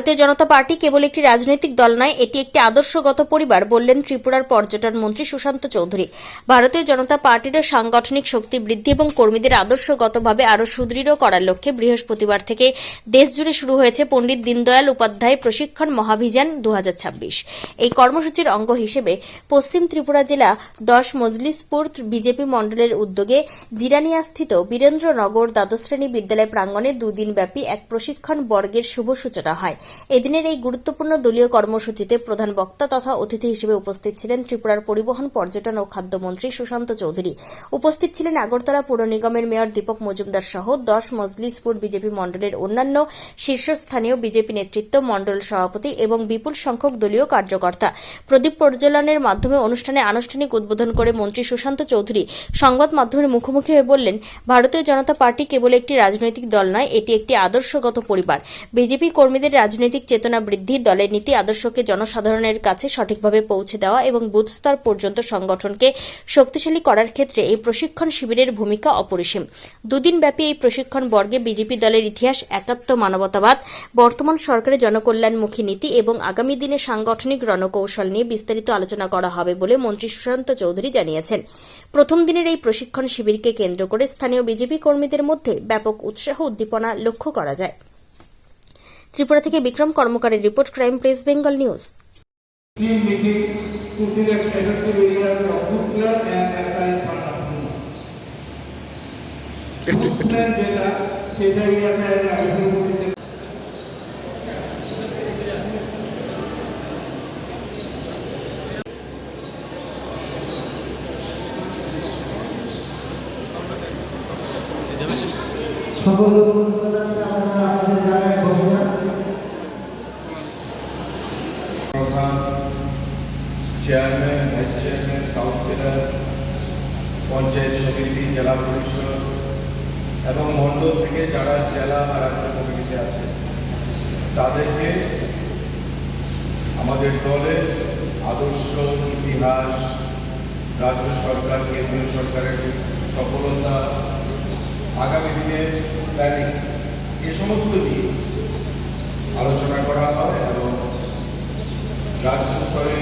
ভারতীয় জনতা পার্টি কেবল একটি রাজনৈতিক দল নয়, এটি একটি আদর্শগত পরিবার, বললেন ত্রিপুরার পর্যটন মন্ত্রী সুশান্ত চৌধুরী। ভারতীয় জনতা পার্টির সাংগঠনিক শক্তি বৃদ্ধি এবং কর্মীদের আদর্শগতভাবে আরও সুদৃঢ় করার লক্ষ্যে বৃহস্পতিবার থেকে দেশজুড়ে শুরু হয়েছে পণ্ডিত দীনদয়াল উপাধ্যায় প্রশিক্ষণ মহাভিযান 2026। এই কর্মসূচির অঙ্গ হিসেবে পশ্চিম ত্রিপুরা জেলা 10 মজলিসপুর বিজেপি মণ্ডলের উদ্যোগে জিরানিয়াস্থিত বীরেন্দ্রনগর দ্বাদশ শ্রেণী বিদ্যালয় প্রাঙ্গণে দুদিন ব্যাপী এক প্রশিক্ষণ বর্গের শুভ সূচনা হয়। এদিনের এই গুরুত্বপূর্ণ দলীয় কর্মসূচিতে প্রধান বক্তা তথা অতিথি হিসেবে উপস্থিত ছিলেন ত্রিপুরার পরিবহন, পর্যটন ও খাদ্যমন্ত্রী সুশান্ত চৌধুরী। উপস্থিত ছিলেন আগরতলা পৌর নিগমের মেয়র দীপক মজুমদার সহ 10 মজলিসপুর বিজেপি মণ্ডলের অন্যান্য শীর্ষস্থানীয় বিজেপি নেতৃত্ব, মণ্ডল সভাপতি এবং বিপুল সংখ্যক দলীয় কার্যকর্তা। প্রদীপ প্রজ্বলনের মাধ্যমে অনুষ্ঠানে আনুষ্ঠানিক উদ্বোধন করে মন্ত্রী সুশান্ত চৌধুরী সংবাদ মাধ্যমের মুখোমুখি হয়ে বললেন, ভারতীয় জনতা পার্টি কেবল একটি রাজনৈতিক দল নয়, এটি একটি আদর্শগত পরিবার। বিজেপি কর্মীদের রাজনৈতিক চেতনা বৃদ্ধি, দলের নীতি আদর্শকে জনসাধারণের কাছে সঠিকভাবে পৌঁছে দেওয়া এবং বুথ স্তর পর্যন্ত সংগঠনকে শক্তিশালী করার ক্ষেত্রে এই প্রশিক্ষণ শিবিরের ভূমিকা অপরিসীম। দুদিন ব্যাপী এই প্রশিক্ষণ বর্গে বিজেপি দলের ইতিহাস, একাত্ম মানবতাবাদ, বর্তমান সরকারের জনকল্যাণমুখী নীতি এবং আগামী দিনে সাংগঠনিক রণকৌশল নিয়ে বিস্তারিত আলোচনা করা হবে বলে মন্ত্রী সুশান্ত চৌধুরী জানিয়েছেন। প্রথম দিনের এই প্রশিক্ষণ শিবিরকে কেন্দ্র করে স্থানীয় বিজেপি কর্মীদের মধ্যে ব্যাপক উৎসাহ উদ্দীপনা লক্ষ্য করা যায়। ত্রিপুরা থেকে বিক্রম কর্মকারের report, crime press Bengal news. Chairman, vice chairman, councillor, panchayat samiti, Zila পরিষদ এবং মণ্ডল থেকে যারা জেলা বা রাজ্য কমিটিতে আছে তাদেরকে আমাদের দলের আদর্শ, ইতিহাস, রাজ্য সরকার, কেন্দ্রীয় সরকারের সফলতা, আগামী দিনের প্ল্যানিং, এ সমস্ত নিয়ে আলোচনা করা হয় এবং রাজ্য স্তরে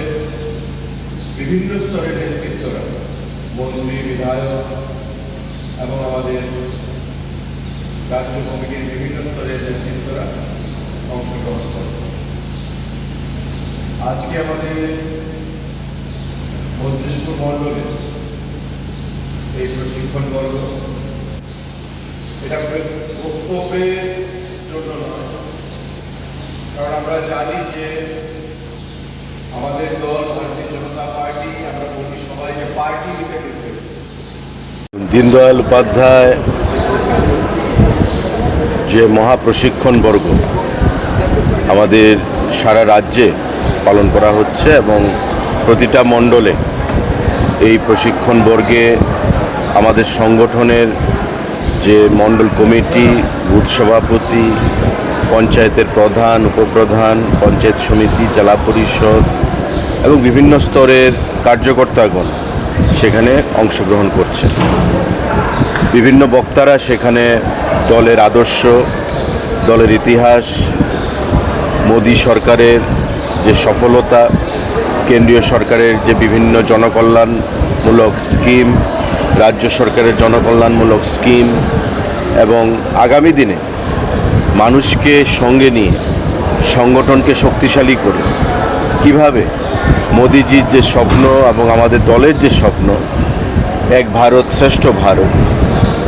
বিভিন্ন স্তরের নেতৃত্বরা, মন্ত্রী, বিধায়ক এবং আমাদের রাজ্য কমিটির বিভিন্ন স্তরের নেতৃত্বরা অংশগ্রহণ করে। আজকে আমাদের মজলিসপুর মণ্ডলে এই প্রশিক্ষণ বর্গ, এটা বক্তব্যের জন্য নয়, কারণ আমরা জানি যে আমাদের দল ভারতীয় জনতা পার্টি, আমরা বলি সবাই যে party with a difference. Deendayal Upadhyay যে মহাপ্রশিক্ষণ বর্গ আমাদের সারা রাজ্যে পালন করা হচ্ছে এবং প্রতিটা মণ্ডলে এই প্রশিক্ষণ বর্গে আমাদের সংগঠনের যে মণ্ডল কমিটি, বুথ সভাপতি, পঞ্চায়েতের প্রধান, উপপ্রধান, পঞ্চায়েত সমিতি, জেলা পরিষদ এবং বিভিন্ন স্তরের কার্যকর্তাগণ সেখানে অংশগ্রহণ করছে। বিভিন্ন বক্তারা সেখানে দলের আদর্শ, দলের ইতিহাস, মোদী সরকারের যে সফলতা, কেন্দ্রীয় সরকারের যে বিভিন্ন জনকল্যাণমূলক স্কিম, রাজ্য সরকারের জনকল্যাণমূলক স্কিম এবং আগামী দিনে মানুষকে সঙ্গে নিয়ে সংগঠনকে শক্তিশালী করে কিভাবে মোদিজির যে স্বপ্ন এবং আমাদের দলের যে স্বপ্ন, এক ভারত শ্রেষ্ঠ ভারত,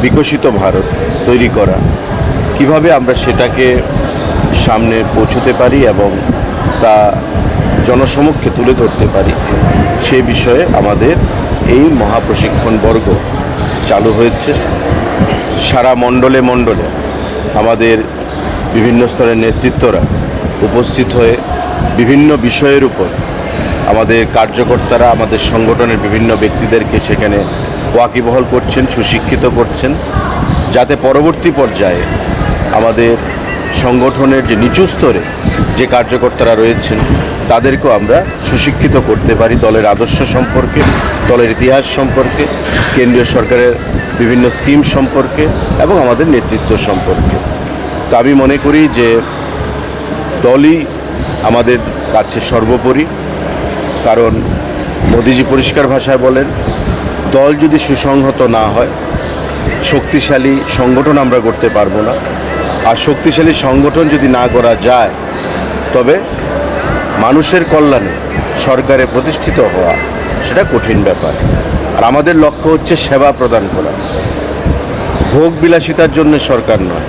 বিকশিত ভারত তৈরি করা, কিভাবে আমরা সেটাকে সামনে পৌঁছতে পারি এবং তা জনসমক্ষে তুলে ধরতে পারি, সে বিষয়ে আমাদের এই মহাপ্রশিক্ষণ বর্গ চালু হয়েছে। সারা মণ্ডলে মণ্ডলে আমাদের বিভিন্ন স্তরের নেতৃত্বরা উপস্থিত হয়ে বিভিন্ন বিষয়ের উপর আমাদের কার্যকর্তারা আমাদের সংগঠনের বিভিন্ন ব্যক্তিদেরকে সেখানে ওয়াকিবহাল করছেন, সুশিক্ষিত করছেন, যাতে পরবর্তী পর্যায়ে আমাদের সংগঠনের যে নিচু স্তরে যে কার্যকর্তারা রয়েছেন তাদেরকেও আমরা সুশিক্ষিত করতে পারি দলের আদর্শ সম্পর্কে, দলের ইতিহাস সম্পর্কে, কেন্দ্রীয় সরকারের বিভিন্ন স্কিম সম্পর্কে এবং আমাদের নেতৃত্ব সম্পর্কে। তো আমি মনে করি যে দলই আমাদের কাছে সর্বোপরি। কারণ মোদিজি পরিষ্কার ভাষায় বলেন, দল যদি সুসংহত না হয় শক্তিশালী সংগঠন আমরা করতে পারবো না। আর শক্তিশালী সংগঠন যদি না করা যায় তবে মানুষের কল্যাণে সরকারে প্রতিষ্ঠিত হওয়া সেটা কঠিন ব্যাপার। আর আমাদের লক্ষ্য হচ্ছে সেবা প্রদান করা, ভোগ বিলাসিতার জন্য সরকার নয়,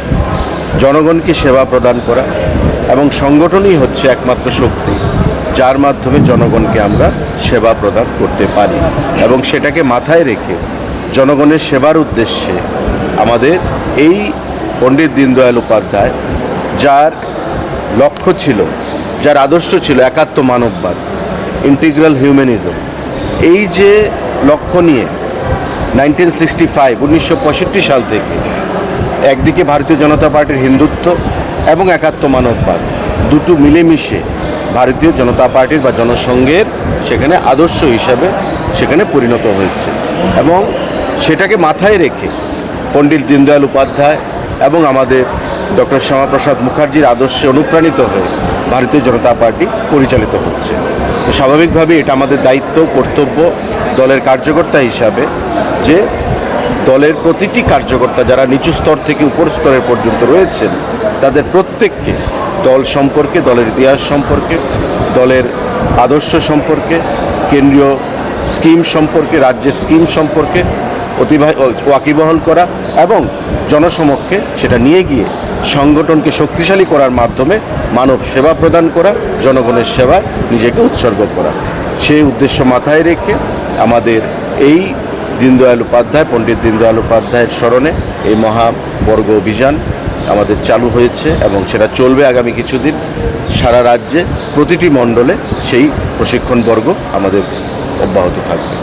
জনগণকে সেবা প্রদান করা। এবং সংগঠনই হচ্ছে একমাত্র শক্তি যার মাধ্যমে জনগণকে আমরা সেবা প্রদান করতে পারি। এবং সেটাকে মাথায় রেখে জনগণের সেবার উদ্দেশ্যে আমাদের এই পণ্ডিত দীনদয়াল উপাধ্যায়, যার লক্ষ্য ছিল, যার আদর্শ ছিল একাত্ম মানববাদ, ইন্টিগ্রাল হিউম্যানিজম, এই যে লক্ষ্য নিয়ে 1965 সাল থেকে একদিকে ভারতীয় জনতা পার্টির হিন্দুত্ব এবং একাত্ম মানববাদ দুটো মিলেমিশে ভারতীয় জনতা পার্টির বা জনসংঘের সেখানে আদর্শ হিসাবে সেখানে পরিণত হয়েছে। এবং সেটাকে মাথায় রেখে পণ্ডিত দীনদয়াল উপাধ্যায় এবং আমাদের ডক্টর শ্যামাপ্রসাদ মুখার্জির আদর্শে অনুপ্রাণিত হয়ে ভারতীয় জনতা পার্টি পরিচালিত হচ্ছে। তো স্বাভাবিকভাবে এটা আমাদের দায়িত্ব, কর্তব্য দলের কার্যকর্তা হিসাবে যে দলের প্রতিটি কার্যকর্তা যারা নিচু স্তর থেকে উপর স্তরের পর্যন্ত রয়েছেন তাদের প্রত্যেককে দল সম্পর্কে, দলের ইতিহাস সম্পর্কে, দলের আদর্শ সম্পর্কে, কেন্দ্রীয় স্কিম সম্পর্কে, রাজ্যের স্কিম সম্পর্কে ওয়াকিবহাল করা এবং জনসমক্ষে সেটা নিয়ে গিয়ে সংগঠনকে শক্তিশালী করার মাধ্যমে মানব সেবা প্রদান করা, জনগণের সেবায় নিজেকে উৎসর্গ করা। সেই উদ্দেশ্য মাথায় রেখে আমাদের এই দীনদয়াল উপাধ্যায়, পণ্ডিত দীনদয়াল উপাধ্যায়ের স্মরণে এই মহাবর্গ অভিযান আমাদের চালু হয়েছে এবং সেটা চলবে আগামী কিছুদিন। সারা রাজ্যে প্রতিটি মণ্ডলে সেই প্রশিক্ষণ বর্গ আমাদের অব্যাহত থাকবে।